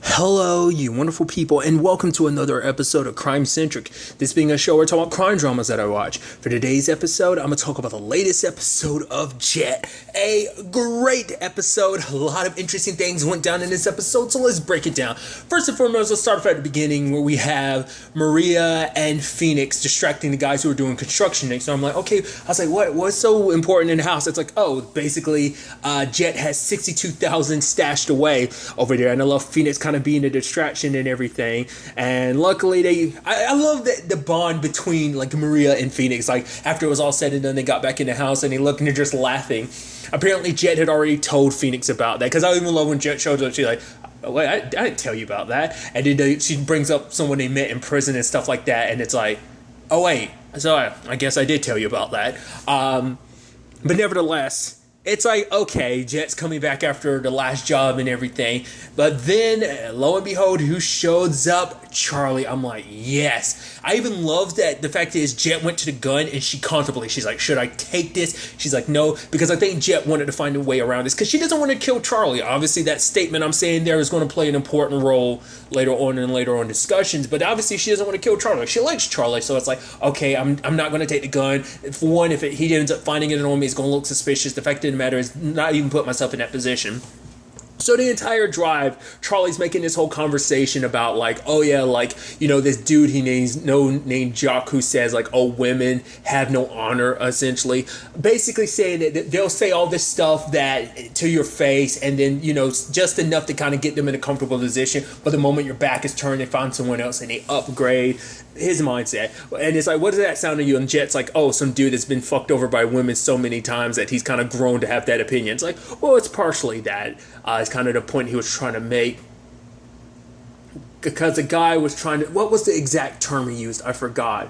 Hello, you wonderful people, and welcome to another episode of Crime Centric. This being a show where I talk about crime dramas that I watch. For today's episode, I'm going to talk about the latest episode of Jett. A great episode. A lot of interesting things went down in this episode, so let's break it down. First and foremost, let's start off at the beginning where we have Maria and Phoenix distracting the guys who are doing construction next. So I'm like, okay, I was like, what's so important in the house? It's like, oh, basically, Jett has 62,000 stashed away over there, and I love Phoenix kind of being a distraction and everything. And luckily I love the bond between like Maria and Phoenix. Like after it was all said and done, they got back in the house and they look and they're just laughing. Apparently Jett had already told Phoenix about that, because I even love when Jett shows up, she's like, oh, wait, I didn't tell you about that. And then she brings up someone they met in prison and stuff like that, and it's like, oh wait, so I guess I did tell you about that. But nevertheless, it's like, okay, Jett's coming back after the last job and everything. But then, lo and behold, who shows up? Charlie. I'm like, yes. I even love that the fact is Jett went to the gun and she contemplated. She's like, should I take this? She's like, no, because I think Jett wanted to find a way around this because she doesn't want to kill Charlie. Obviously, that statement I'm saying there is going to play an important role later on discussions. But obviously, she doesn't want to kill Charlie. She likes Charlie, so it's like, okay, I'm not going to take the gun. For one, if he ends up finding it on me, it's going to look suspicious. The fact of the matter is not even put myself in that position. So the entire drive, Charlie's making this whole conversation about like, oh yeah, like, you know, this dude named Jock who says like, oh, women have no honor, essentially. Basically saying that they'll say all this stuff that to your face, and then, you know, just enough to kind of get them in a comfortable position. But the moment your back is turned, they find someone else and they upgrade his mindset. And it's like, what does that sound to you? And Jett's like, oh, some dude that's been fucked over by women so many times that he's kind of grown to have that opinion. It's like, well, it's partially that. It's kind of the point he was trying to make. Because the guy was trying to, what was the exact term he used? I forgot.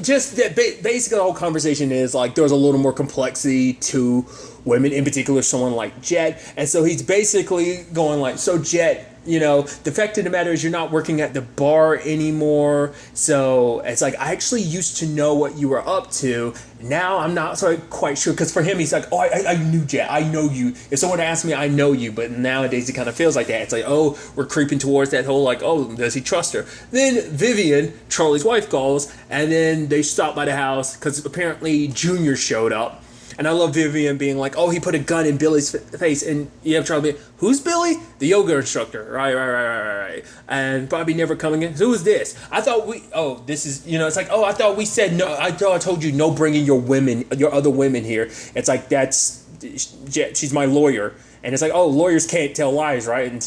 Just that basically the whole conversation is like there's a little more complexity to women, in particular someone like Jett. And so he's basically going like, so Jett, you know, the fact of the matter is you're not working at the bar anymore. So it's like, I actually used to know what you were up to. Now I'm not so quite sure. Because for him, he's like, oh, I knew Jett. I know you. If someone asked me, I know you. But nowadays it kind of feels like that. It's like, oh, we're creeping towards that whole like, oh, does he trust her? Then Vivian, Charlie's wife, calls. And then they stop by the house because apparently Junior showed up. And I love Vivian being like, oh, he put a gun in Billy's face. And you have Charlie being, who's Billy? The yoga instructor. Right. And probably never coming in. Who is this? I thought this is, you know, it's like, oh, I thought we said no. I thought I told you no bringing your other women here. It's like, that's Jett. She's my lawyer. And it's like, oh, lawyers can't tell lies, right? And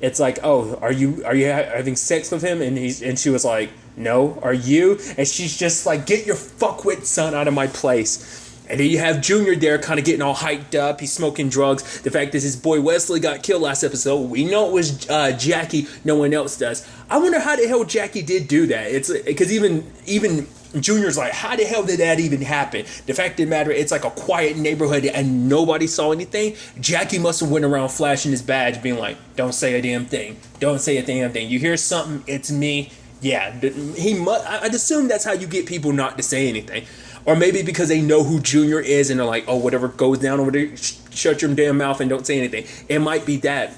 it's like, oh, are you having sex with him? And she was like, no, are you? And she's just like, get your fuckwit son out of my place. And then you have Junior there kind of getting all hyped up. He's smoking drugs. The fact is his boy Wesley got killed last episode. We know it was Jackie. No one else does. I wonder how the hell Jackie did do that. It's because even Junior's like, how the hell did that even happen? The fact of the matter, it's like a quiet neighborhood and nobody saw anything. Jackie must have went around flashing his badge being like, don't say a damn thing. Don't say a damn thing. You hear something, it's me. Yeah, I'd assume that's how you get people not to say anything. Or maybe because they know who Junior is and they're like, oh, whatever goes down over there, shut your damn mouth and don't say anything. It might be that.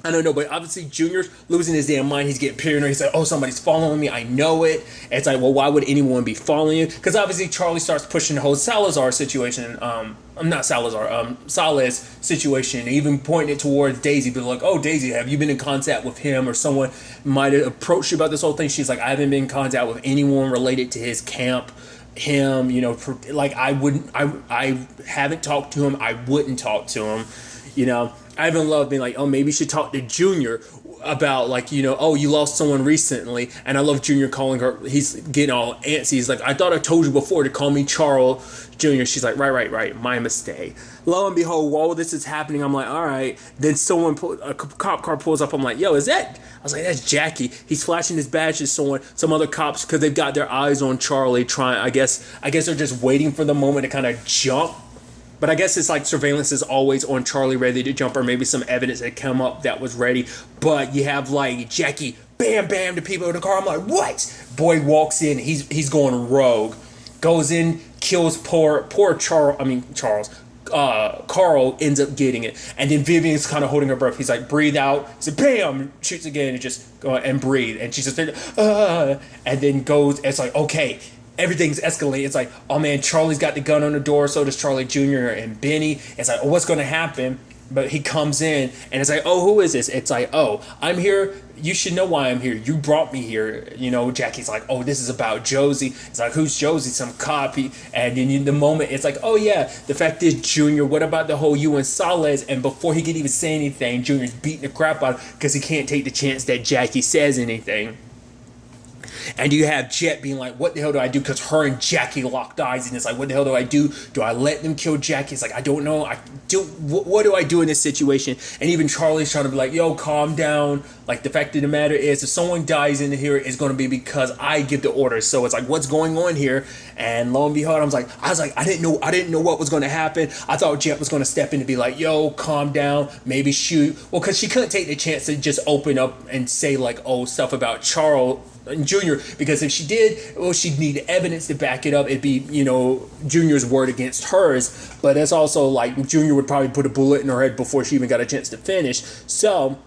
I don't know, but obviously Junior's losing his damn mind. He's getting paranoid. He's like, oh, somebody's following me. I know it. And it's like, well, why would anyone be following you? Because obviously Charlie starts pushing the whole Salazar situation. Salaz situation. And even pointing it towards Daisy. But like, oh, Daisy, have you been in contact with him? Or someone might have approached you about this whole thing. She's like, I haven't been in contact with anyone related to his camp. Him, you know, like I haven't talked to him. I wouldn't talk to him, you know. I even love being like, oh, maybe you should talk to Junior about like, you know, oh, you lost someone recently. And I love Junior calling her, he's getting all antsy. He's like, I thought I told you before to call me Charles Jr. She's like, right, my mistake. Lo and behold, while this is happening, I'm like, all right. Then a cop car pulls up. I'm like, yo, is that? I was like, that's Jackie. He's flashing his badge to some other cops because they've got their eyes on Charlie. I guess they're just waiting for the moment to kind of jump. But I guess it's like surveillance is always on Charlie ready to jump, or maybe some evidence had come up that was ready. But you have like Jackie, bam, to people in the car. I'm like, what? Boy walks in. He's going rogue. Goes in, kills poor Charles. Carl ends up getting it, and then Vivian's kind of holding her breath. He's like, breathe out. So bam, shoots again, and just go and breathe. And she's just and then goes. It's like, okay, everything's escalating. It's like, oh man, Charlie's got the gun on the door. So does Charlie Jr. and Benny. It's like, oh, what's going to happen? But he comes in, and it's like, oh, who is this? It's like, oh, I'm here. You should know why I'm here. You brought me here. You know, Jackie's like, oh, this is about Josie. It's like, who's Josie? Some copy. And then in the moment, it's like, oh, yeah, the fact is, Junior, what about the whole you and Salas? And before he can even say anything, Junior's beating the crap out of him because he can't take the chance that Jackie says anything. And you have Jett being like, what the hell do I do? Because her and Jackie locked eyes, and it's like, what the hell do I do? Do I let them kill Jackie? It's like, I don't know. What do I do in this situation? And even Charlie's trying to be like, yo, calm down. Like, the fact of the matter is, if someone dies in here, it's going to be because I give the orders. So it's like, what's going on here? And lo and behold, I was like, I didn't know what was going to happen. I thought Jett was going to step in and be like, yo, calm down, maybe shoot. Well, because she couldn't take the chance to just open up and say like, oh, stuff about Charles and Junior, because if she did, well, she'd need evidence to back it up. It'd be, you know, Junior's word against hers. But it's also like Junior would probably put a bullet in her head before she even got a chance to finish. So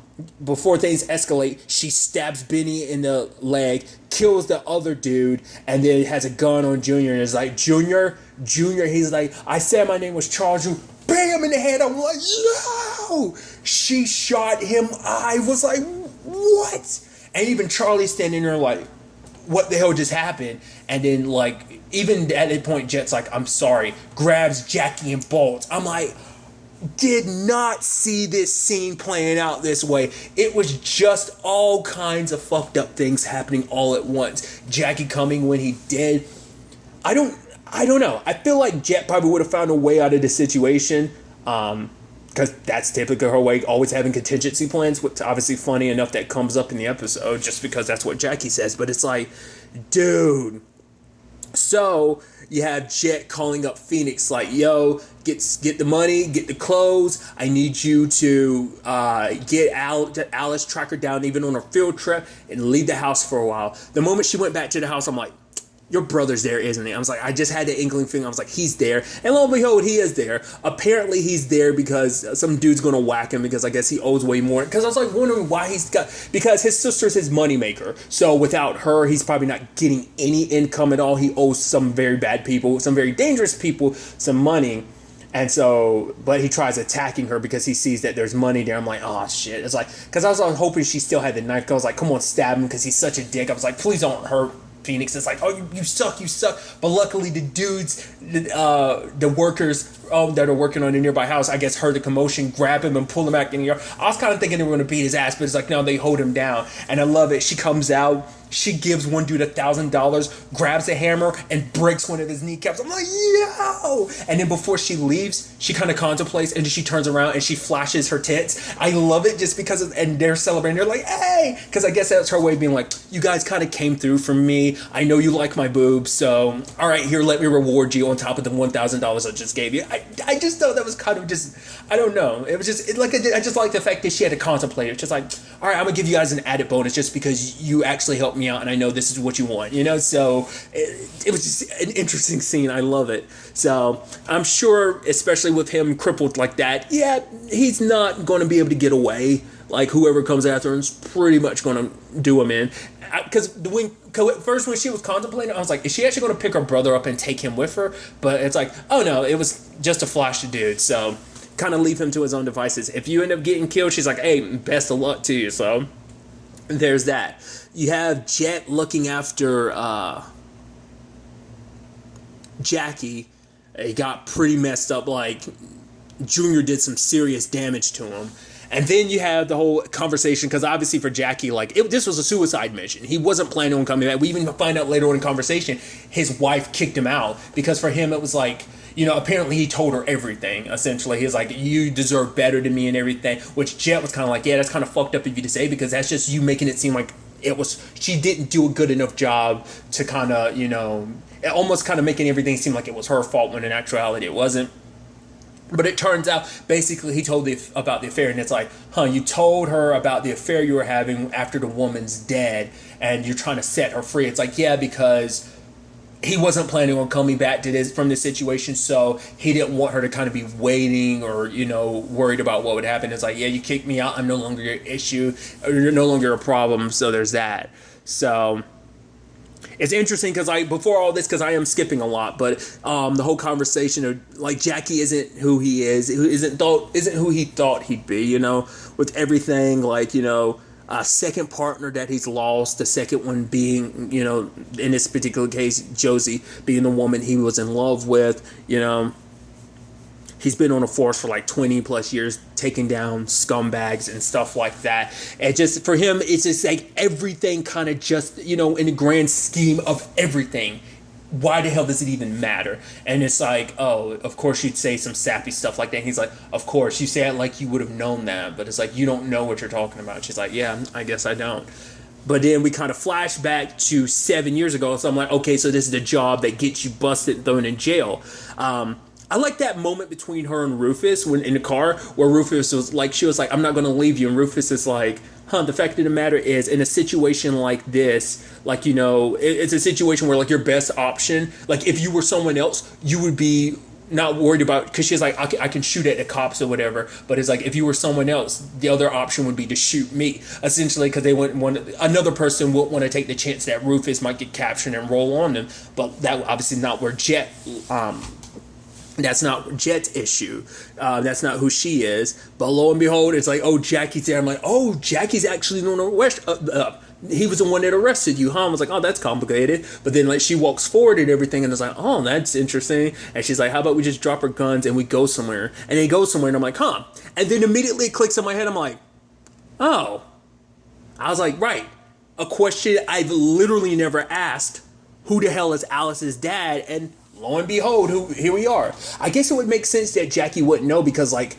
before things escalate, she stabs Benny in the leg, kills the other dude, and then has a gun on Junior, and is like, Junior, he's like, I said my name was Charles. Bam in the head. I'm like, yo, she shot him. I was like, what? And even Charlie's standing there like, what the hell just happened? And then like, even at that point, Jett's like, I'm sorry, grabs Jackie and bolts. I'm like, did not see this scene playing out this way. It was just all kinds of fucked up things happening all at once. Jackie coming when he did. I don't know. I feel like Jett probably would have found a way out of the situation. Because that's typically her way, always having contingency plans, which obviously funny enough that comes up in the episode just because that's what Jackie says. But it's like, dude. So you have Jett calling up Phoenix like, yo, get the money, get the clothes. I need you to get Alice, track her down even on her field trip, and leave the house for a while. The moment she went back to the house, I'm like, your brother's there, isn't he? I was like, I just had the inkling thing. I was like, he's there. And lo and behold, he is there. Apparently, he's there because some dude's going to whack him because I guess he owes way more. Because I was like wondering why because his sister's his moneymaker. So without her, he's probably not getting any income at all. He owes some very bad people, some very dangerous people, some money. And so, but he tries attacking her because he sees that there's money there. I'm like, oh shit. It's like, because I was hoping she still had the knife. I was like, come on, stab him because he's such a dick. I was like, please don't hurt Phoenix. It's like, oh, you suck. But luckily the dudes, the workers that are working on the nearby house, I guess heard the commotion, grab him and pull him back in the yard. I was kind of thinking they were going to beat his ass, but it's like, no, they hold him down. And I love it. She comes out. She gives one dude $1,000, grabs a hammer, and breaks one of his kneecaps. I'm like, yo! And then before she leaves, she kind of contemplates, and then she turns around and she flashes her tits. I love it just because and they're celebrating. They're like, hey! Because I guess that's her way of being like, you guys kind of came through for me. I know you like my boobs, so all right, here, let me reward you on top of the $1,000 I just gave you. I just thought that was kind of just, I don't know. It was just, I just like the fact that she had to contemplate. It's just like, all right, I'm going to give you guys an added bonus just because you actually helped me out and I know this is what you want, you know? So it was just an interesting scene. I love it. So I'm sure, especially with him crippled like that, yeah, he's not going to be able to get away. Like whoever comes after him is pretty much going to do him in. Because first when she was contemplating, I was like, is she actually going to pick her brother up and take him with her? But it's like, oh no, it was just a flash of dude. So kind of leave him to his own devices. If you end up getting killed, she's like, hey, best of luck to you. So there's that. You have Jett looking after Jackie. He got pretty messed up. Like Junior did some serious damage to him. And then you have the whole conversation, because obviously for Jackie, like, this was a suicide mission. He wasn't planning on coming back. We even find out later on in conversation, his wife kicked him out, because for him it was like, you know, apparently he told her everything, essentially. He was like, you deserve better than me and everything, which Jett was kind of like, yeah, that's kind of fucked up of you to say, because that's just you making it seem like she didn't do a good enough job to kind of, you know, almost kind of making everything seem like it was her fault when in actuality it wasn't. But it turns out, basically, he told about the affair, and it's like, you told her about the affair you were having after the woman's dead, and you're trying to set her free. It's like, yeah, because he wasn't planning on coming back to this from this situation, so he didn't want her to kind of be waiting or, you know, worried about what would happen. It's like, yeah, you kicked me out, I'm no longer your issue, or you're no longer a problem, so there's that. So it's interesting because before all this, because I am skipping a lot, but the whole conversation of like Jackie isn't who he is, isn't who he thought he'd be, you know, with everything, like, you know, a second partner that he's lost, the second one being, you know, in this particular case, Josie being the woman he was in love with, you know. He's been on a force for like 20 plus years, taking down scumbags and stuff like that. And just for him, it's just like everything kind of just, you know, in the grand scheme of everything, why the hell does it even matter? And it's like, oh, of course you'd say some sappy stuff like that. And he's like, of course, you say it like you would have known that. But it's like, you don't know what you're talking about. She's like, yeah, I guess I don't. But then we kind of flash back to 7 years ago. So I'm like, okay, so this is the job that gets you busted and thrown in jail. I like that moment between her and Rufus when in the car where Rufus was like, she was like, I'm not going to leave you. And Rufus is like, the fact of the matter is, in a situation like this, like, you know, it's a situation where like your best option, like if you were someone else, you would be not worried about, because she's like, I can shoot at the cops or whatever. But it's like, if you were someone else, the other option would be to shoot me, essentially, because they wouldn't want another person wouldn't want to take the chance that Rufus might get captured and roll on them. But that obviously not where Jett, that's not Jett's issue. That's not who she is. But lo and behold, it's like, oh, Jackie's there. I'm like, oh, Jackie's actually the one arrested. He was the one that arrested you, huh? I was like, oh, that's complicated. But then like she walks forward and everything, and it's like, oh, that's interesting. And she's like, how about we just drop our guns and we go somewhere? And they go somewhere, and I'm like, huh? And then immediately it clicks in my head. I'm like, oh. I was like, right. A question I've literally never asked. Who the hell is Alice's dad? And lo and behold, here we are. I guess it would make sense that Jackie wouldn't know because, like,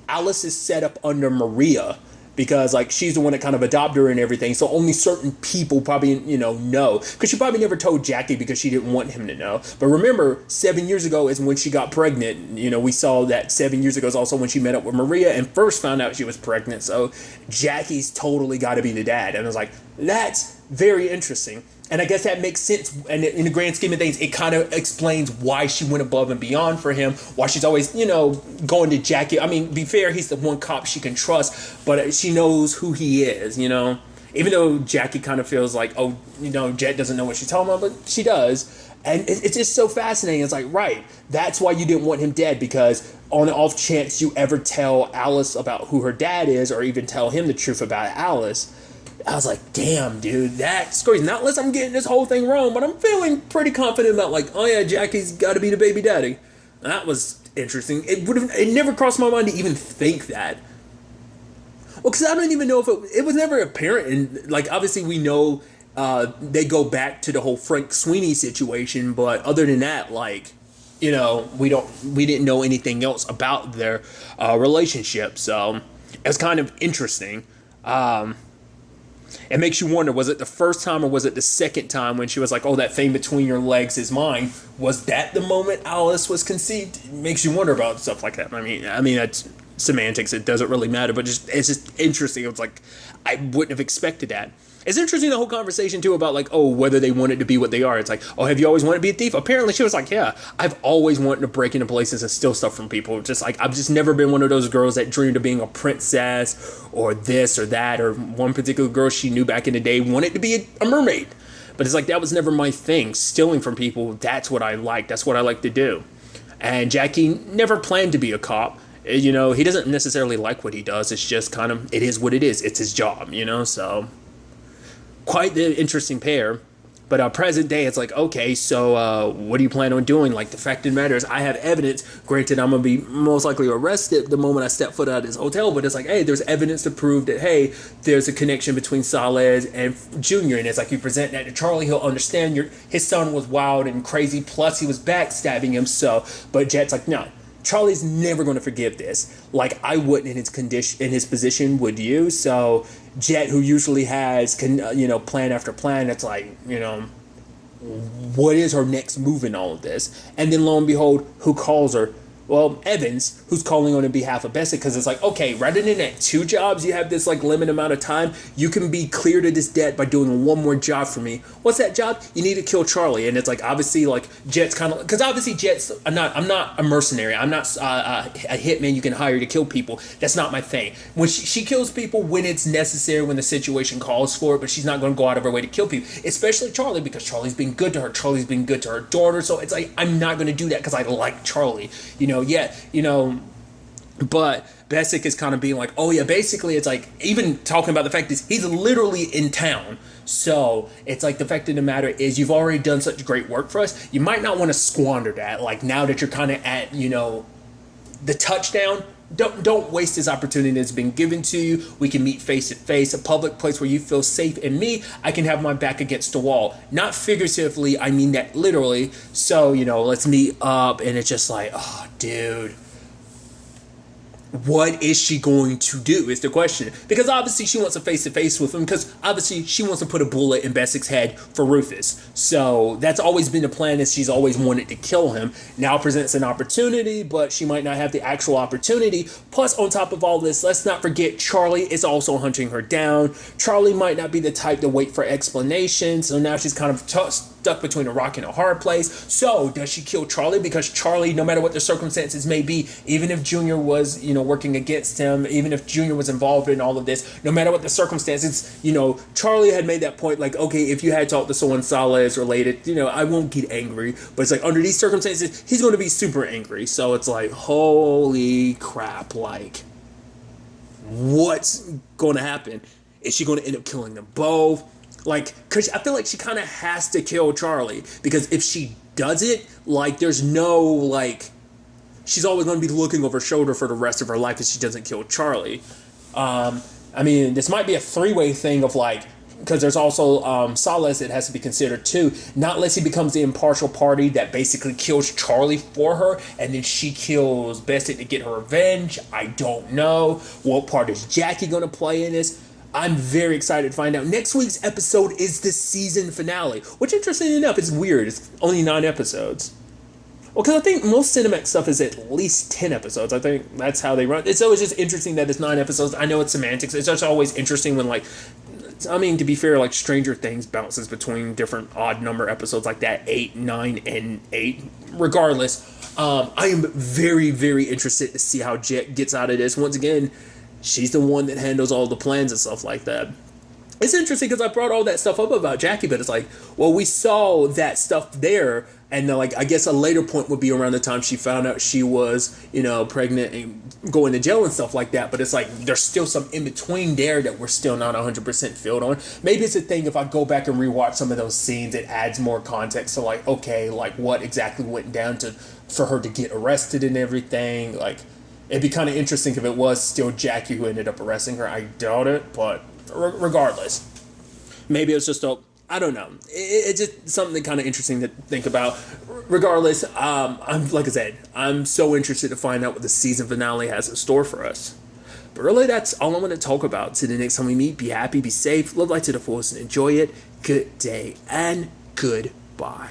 Alice is set up under Maria because, like, she's the one that kind of adopted her and everything. So only certain people probably, you know because she probably never told Jackie because she didn't want him to know. But remember, 7 years ago is when she got pregnant. You know, we saw that 7 years ago is also when she met up with Maria and first found out she was pregnant. So Jackie's totally got to be the dad. And I was like, that's very interesting. And I guess that makes sense. And in the grand scheme of things, it kind of explains why she went above and beyond for him. Why she's always, going to Jackie. I mean, be fair, he's the one cop she can trust. But she knows who he is, Even though Jackie kind of feels like, Jett doesn't know what she's talking about. But she does. And it's just so fascinating. It's like, right, that's why you didn't want him dead. Because on the off chance you ever tell Alice about who her dad is. Or even tell him the truth about Alice. I was like, damn, dude, that's crazy. Not unless I'm getting this whole thing wrong, but I'm feeling pretty confident about, like, oh yeah, Jackie's got to be the baby daddy. That was interesting. It never crossed my mind to even think that. Well, because I don't even know if it was never apparent. And, like, obviously we know they go back to the whole Frank Sweeney situation, but other than that, like, we didn't know anything else about their relationship. So it's kind of interesting. It makes you wonder, was it the first time or was it the second time when she was like, oh, that thing between your legs is mine? Was that the moment Alice was conceived? It makes you wonder about stuff like that. I mean, that's semantics. It doesn't really matter, but it's just interesting. It's like, I wouldn't have expected that. It's interesting, the whole conversation, too, about, like, oh, whether they wanted to be what they are. It's like, oh, have you always wanted to be a thief? Apparently, she was like, yeah, I've always wanted to break into places and steal stuff from people. Just like, I've just never been one of those girls that dreamed of being a princess or this or that. Or one particular girl she knew back in the day wanted to be a mermaid. But it's like, that was never my thing. Stealing from people, that's what I like. That's what I like to do. And Jackie never planned to be a cop. He doesn't necessarily like what he does. It's just kind of, it is what it is. It's his job, so... Quite the interesting pair. But present day, it's like, okay, so what do you plan on doing? Like, the fact of the matter is, I have evidence. Granted, I'm going to be most likely arrested the moment I step foot out of this hotel. But it's like, hey, there's evidence to prove that, hey, there's a connection between Salez and Junior. And it's like, you present that to Charlie, he'll understand his son was wild and crazy. Plus, he was backstabbing him. But Jett's like, no. Charlie's never going to forgive this. Like, I wouldn't in his position, would you? So Jett, who usually has, plan after plan, it's like, what is her next move in all of this? And then lo and behold, who calls her? Evans, who's calling on behalf of Bessie, because it's like, okay, rather than at 2 jobs, you have this like limited amount of time. You can be cleared of this debt by doing 1 more job for me. What's that job? You need to kill Charlie. And it's like, obviously, like Jett's kind of, because obviously Jett's, I'm not a mercenary. I'm not a hitman you can hire to kill people. That's not my thing. When she kills people when it's necessary, when the situation calls for it, but she's not going to go out of her way to kill people, especially Charlie, because Charlie's been good to her. Charlie's been good to her daughter. So it's like, I'm not going to do that because I like Charlie, but Bessick is kind of being like, oh yeah, basically it's like, even talking about the fact is he's literally in town. So it's like, the fact of the matter is, you've already done such great work for us. You might not want to squander that. Like, now that you're kind of at, the touchdown, don't waste this opportunity that's been given to you. We can meet face to face, a public place where you feel safe, and me, I can have my back against the wall. Not figuratively, I mean that literally. So, let's meet up. And it's just like, oh, dude, what is she going to do is the question. Because obviously she wants a face-to-face with him, because obviously she wants to put a bullet in Bessick's head for Rufus. So that's always been the plan, is she's always wanted to kill him. Now presents an opportunity, but she might not have the actual opportunity. Plus, on top of all this, let's not forget Charlie is also hunting her down. Charlie might not be the type to wait for explanations, so now she's kind of stuck between a rock and a hard place. So does she kill Charlie? Because Charlie, no matter what the circumstances may be, even if Junior was, working against him, even if Junior was involved in all of this, no matter what the circumstances, Charlie had made that point, like, okay, if you had talked to someone Sala is related, I won't get angry. But it's like, under these circumstances, he's going to be super angry. So it's like, holy crap, like, what's going to happen? Is she going to end up killing them both? Like, because I feel like she kind of has to kill Charlie, because if she does it, like, there's no, like, she's always going to be looking over her shoulder for the rest of her life if she doesn't kill Charlie. This might be a 3-way thing of, like, because there's also Salas that has to be considered too, not unless he becomes the impartial party that basically kills Charlie for her, and then she kills Bessie to get her revenge. I don't know. What part is Jackie going to play in this? I'm very excited to find out. Next week's episode is the season finale, which, interestingly enough, is weird. It's only 9 episodes. Well, because I think most Cinemax stuff is at least 10 episodes. I think that's how they run. It's always just interesting that it's 9 episodes. I know it's semantics. It's just always interesting when, like, to be fair, like, Stranger Things bounces between different odd number episodes like that, 8, 9, and 8. Regardless, I am very, very interested to see how Jett gets out of this. Once again, she's the one that handles all the plans and stuff like that. It's interesting because I brought all that stuff up about Jackie, but it's like, well, we saw that stuff there, and then, like, I guess a later point would be around the time she found out she was, pregnant and going to jail and stuff like that. But it's like, there's still some in between there that we're still not 100% filled on. Maybe it's a thing, if I go back and rewatch some of those scenes, it adds more context to, like, okay, like, what exactly went down for her to get arrested and everything. Like, it'd be kind of interesting if it was still Jackie who ended up arresting her. I doubt it, but regardless, maybe it's just I don't know. It's just something kind of interesting to think about. Regardless, like I said, I'm so interested to find out what the season finale has in store for us. But really, that's all I want to talk about. Till the next time we meet, be happy, be safe, live life to the fullest, and enjoy it. Good day and goodbye.